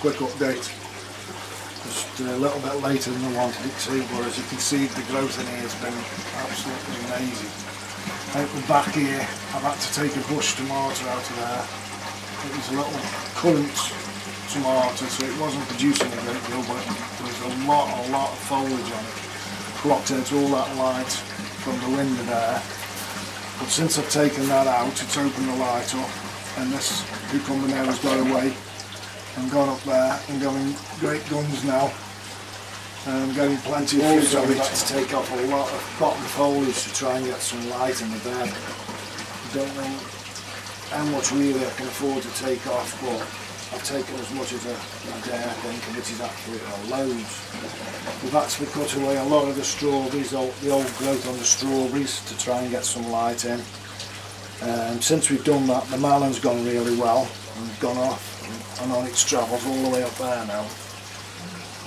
quick update. Just a little bit later than I wanted it to, but as you can see the growth in here has been absolutely amazing. Out the back here I've had to take a bush tomato out of there. It was a little currant tomato, so it wasn't producing a great deal, but there was a lot of foliage on it. Blocked out all that light from the window there. But since I've taken that out, it's opened the light up, and this cucumber now has got away and gone up there and going great guns now. And getting plenty of fruit. I've had to take off a lot of bottom foliage to try and get some light in the bed. I don't know how much really I can afford to take off, but I've taken as much as I dare, I think, and it is absolutely loads. We've actually cut away a lot of the strawberries, the old growth on the strawberries, to try and get some light in. Since we've done that, the melon's gone really well and gone off and on its travels all the way up there now.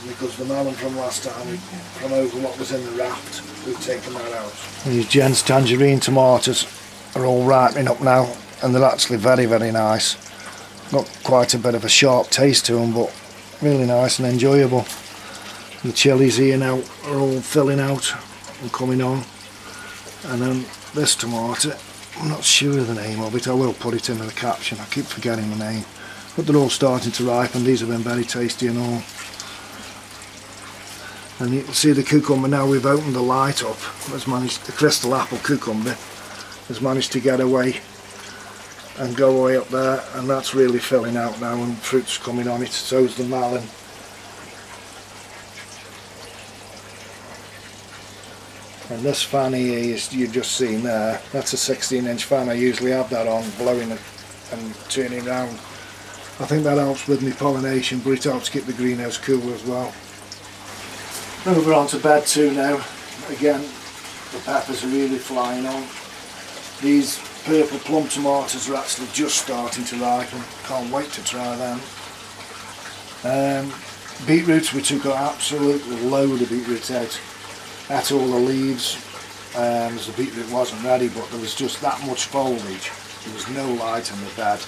Because the melon from last time, from over what was in the raft, we've taken that out. These Jen's tangerine tomatoes are all ripening up now, and they're actually very, very nice. Got quite a bit of a sharp taste to them, but really nice and enjoyable. The chilies here now are all filling out and coming on. And then this tomato, I'm not sure of the name of it, I will put it in the caption, I keep forgetting the name. But they're all starting to ripen, these have been very tasty and all. And you can see the cucumber now, we've opened the light up, has managed, the crystal apple cucumber has managed to get away and go way up there, and that's really filling out now and fruit's coming on it, so's the melon. And this fan here you've just seen there, that's a 16-inch fan. I usually have that on, blowing it and turning around. I think that helps with my pollination, but it helps keep the greenhouse cool as well. Over onto bed 2 now. Again, the peppers are really flying on. These purple plum tomatoes are actually just starting to ripen. Can't wait to try them. Beetroots, we took an absolutely load of beetroots out. Ate all the leaves, as the beetroot wasn't ready, but there was just that much foliage. There was no light in the bed.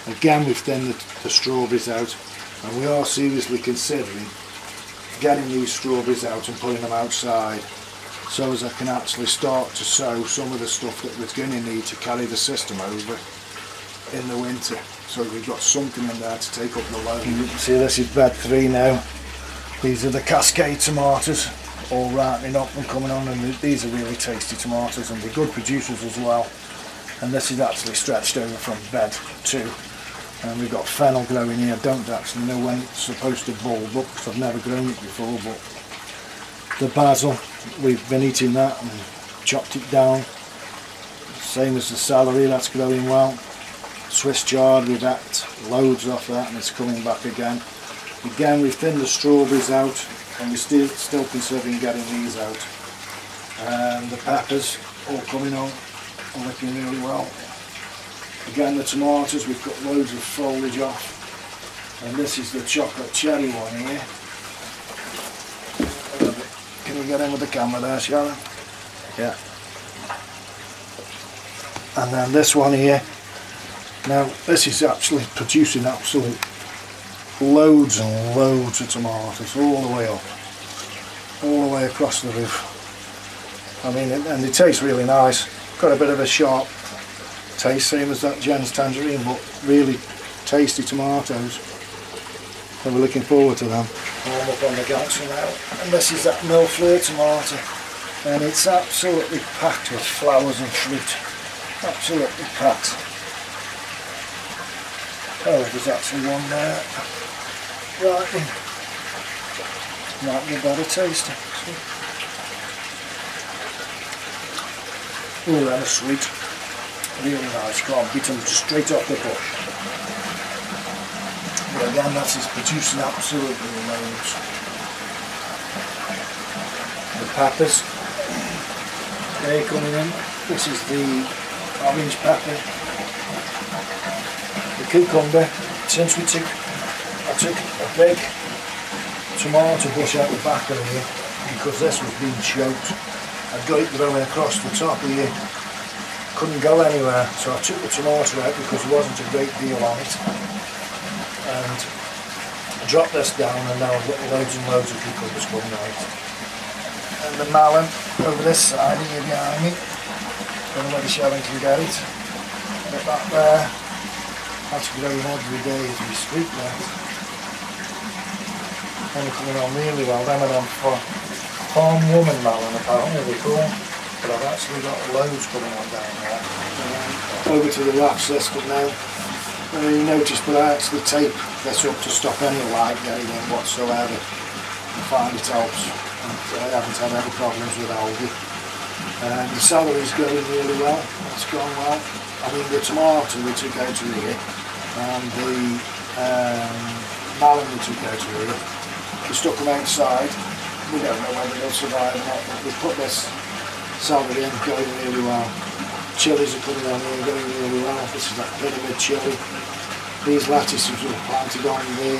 Again, we've thinned the strawberries out, and we are seriously considering getting these strawberries out and putting them outside, so as I can actually start to sow some of the stuff that we're going to need to carry the system over in the winter, so we've got something in there to take up the load. You can see this is bed 3 now. These are the Cascade tomatoes, all ripening up and coming on, and these are really tasty tomatoes and they're good producers as well. And this is actually stretched over from bed 2. And we've got fennel growing here. I don't actually know when it's supposed to bulb up because I've never grown it before, but the basil, we've been eating that and chopped it down. Same as the celery, that's growing well. Swiss chard, we've had loads off that and it's coming back again. Again, we've thinned the strawberries out and we're still considering getting these out. And the peppers all coming on and looking really well. Again, the tomatoes, we've got loads of foliage off, and this is the chocolate cherry one here. Can you get in with the camera there, Sharon? Yeah. And then this one here. Now, this is actually producing absolute loads and loads of tomatoes all the way up, all the way across the roof. I mean, and they taste really nice. Got a bit of a sharp taste, same as that Jen's tangerine, but really tasty tomatoes. So we're looking forward to them. I'm up on the gantry now, and this is that Millefleur tomato, and it's absolutely packed with flowers and fruit. Absolutely packed. Oh, there's actually one there. Right in. Might be better tasting. Oh, that is sweet. Really nice, can't beat them straight off the bush. But again, that is producing absolutely loads. The peppers, they're coming in. This is the orange pepper. The cucumber, since I took a big tomato bush out the back of here because this was being choked. I got it growing across the top here. Couldn't go anywhere, so I took the tomato out because there wasn't a great deal on it, and drop this down and now I've got loads and loads of cucumbers coming out. And the melon over this side here behind me. Don't know whether Sharon can get it. But that there, that's growing every day as we speak now. And they're coming on really well. Them are on for farm woman melon apparently they're called. But I've actually got loads coming on down there. Over to the rafts this one now. You notice, but I actually tape this up to stop any light getting in whatsoever. I find it helps. And I haven't had any problems with algae. The celery's going really well. It's gone well. I mean the tomato we took out of here and the melon we took out of here. We stuck them outside. We don't know whether they'll survive or not, but we put this celery in, going really well. Chilies are coming on here, going really well. This is that pyramid chili. These lettuces were planted on the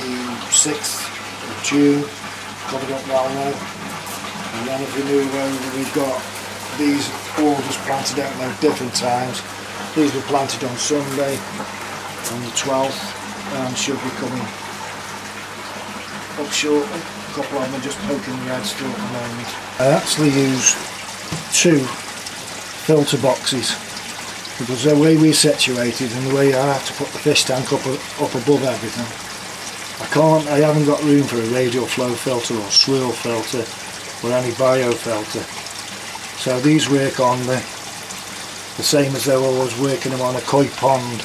6th of June, coming up well now. And then if we move over, we've got these all just planted out now at different times. These were planted on Sunday, on the 12th, and should be coming up shortly. A couple of them are just poking the heads through at the moment. I actually use 2 filter boxes because the way we're situated and the way I have to put the fish tank up above everything, I haven't got room for a radial flow filter or swirl filter or any bio filter. So these work on the same as though I was working them on a koi pond.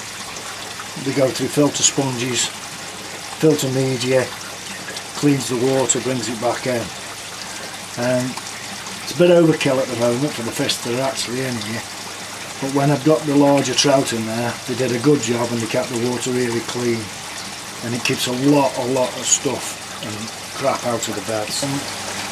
They go through filter sponges, filter media, cleans the water, brings it back in. It's a bit overkill at the moment for the fish that are actually in here. But when I've got the larger trout in there, they did a good job and they kept the water really clean. And it keeps a lot of stuff and crap out of the beds. And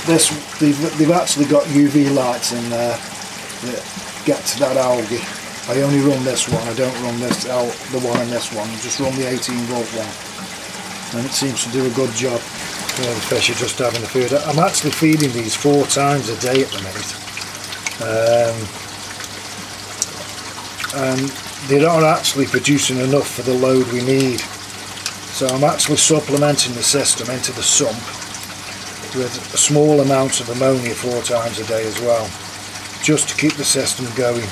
they've actually got UV lights in there that get to that algae. I only run this one, I don't run this the one and this one, I just run the 18-volt one. And it seems to do a good job. Yeah, the fish are just having the food. I'm actually feeding these 4 times a day at the minute. And they are actually producing enough for the load we need. So I'm actually supplementing the system into the sump with a small amount of ammonia 4 times a day as well, just to keep the system going.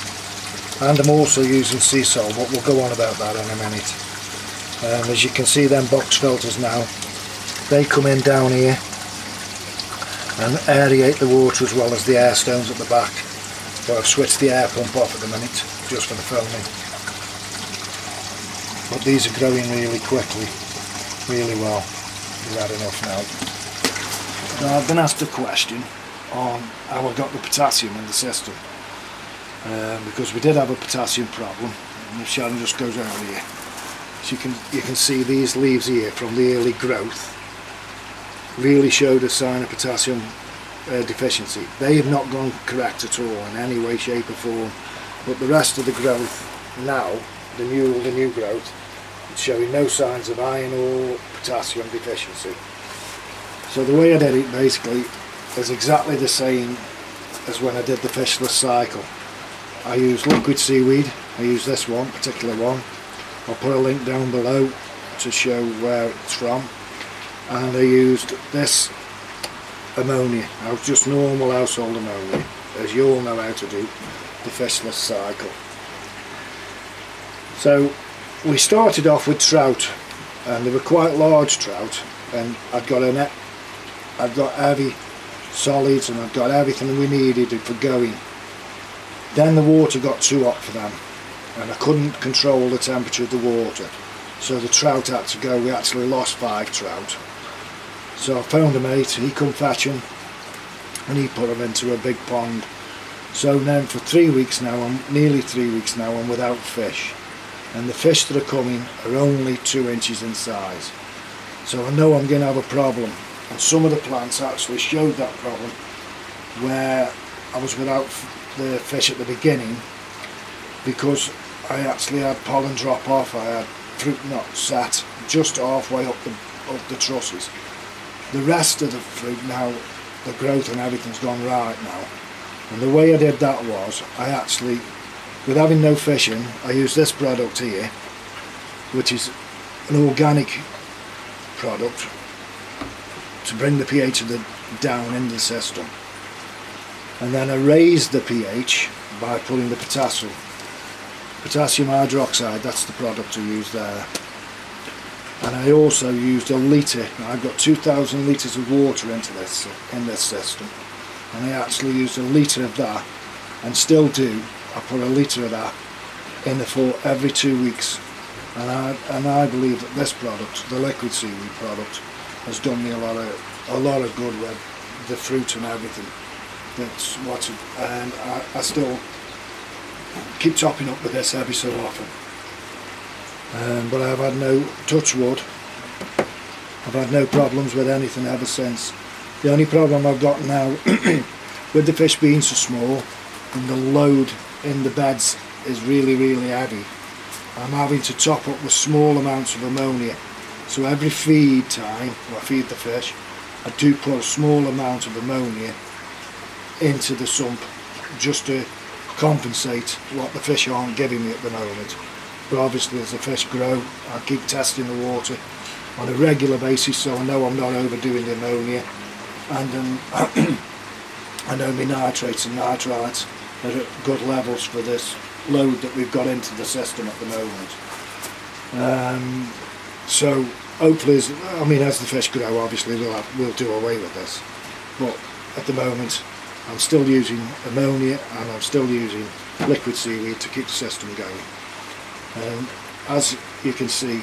And I'm also using sea salt, but we'll go on about that in a minute. As you can see, them box filters now, they come in down here and aerate the water as well as the air stones at the back. So I've switched the air pump off at the minute just for the filming. But these are growing really quickly, really well. We've had enough now. Now I've been asked a question on how I got the potassium in the system. Because we did have a potassium problem. And if Sharon just goes over here, so you can see these leaves here from the early growth really showed a sign of potassium deficiency. They have not gone correct at all in any way, shape or form, but the rest of the growth now, the new growth, it's showing no signs of iron or potassium deficiency. So the way I did it basically is exactly the same as when I did the fishless cycle. I used liquid seaweed, I used this one, particular one. I'll put a link down below to show where it's from. And I used this ammonia, just normal household ammonia, as you all know how to do the fishless cycle. So we started off with trout, and they were quite large trout, and I'd got heavy solids and I'd got everything we needed for going. Then the water got too hot for them and I couldn't control the temperature of the water, so the trout had to go. We actually lost 5 trout. So I phoned a mate, he come fetch them and he put them into a big pond. So now for 3 weeks now, nearly 3 weeks now, I'm without fish, and the fish that are coming are only 2 inches in size. So I know I'm going to have a problem, and some of the plants actually showed that problem where I was without the fish at the beginning, because I actually had pollen drop off. I had fruit knot sat just halfway up the trusses. The rest of the fruit now, the growth and everything's gone right now. And the way I did that was, I actually, with having no fish in, I used this product here, which is an organic product, to bring the pH of the down in the system. And then I raised the pH by putting the potassium hydroxide, that's the product I used there. And I also used a litre. I've got 2,000 litres of water in this system, and I actually used a litre of that, and still do. I put a litre of that in the for every 2 weeks, and I believe that this product, the liquid seaweed product, has done me a lot of good with the fruit and everything. That's what's, and I still keep topping up with this every so often. But I've had no, touch wood, I've had no problems with anything ever since. The only problem I've got now with the fish being so small and the load in the beds is really heavy, I'm having to top up with small amounts of ammonia. So every feed time, I feed the fish, I do put a small amount of ammonia into the sump just to compensate what the fish aren't giving me at the moment. But obviously as the fish grow, I keep testing the water on a regular basis, so I know I'm not overdoing the ammonia, and I know my nitrates and nitrites are at good levels for this load that we've got into the system at the moment. So hopefully, I mean, as the fish grow, obviously we'll do away with this, but at the moment I'm still using ammonia and I'm still using liquid seaweed to keep the system going. As you can see,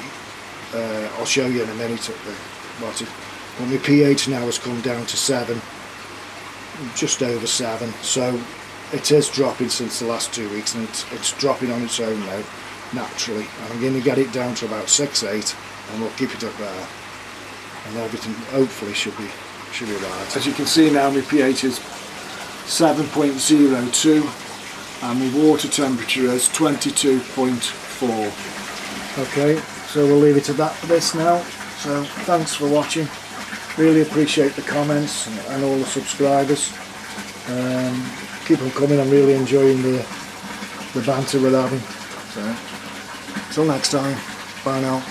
I'll show you in a minute what my pH now has come down to 7, just over 7, so it is dropping since the last 2 weeks, and it's dropping on its own now, naturally. And I'm going to get it down to about 6-8, and we'll keep it up there, and everything hopefully should be right. As you can see now, my pH is 7.02 and my water temperature is 22.4. Okay, so we'll leave it at that for this now. So thanks for watching, really appreciate the comments and all the subscribers. Keep them coming, I'm really enjoying the banter we're having. So, till next time, bye now.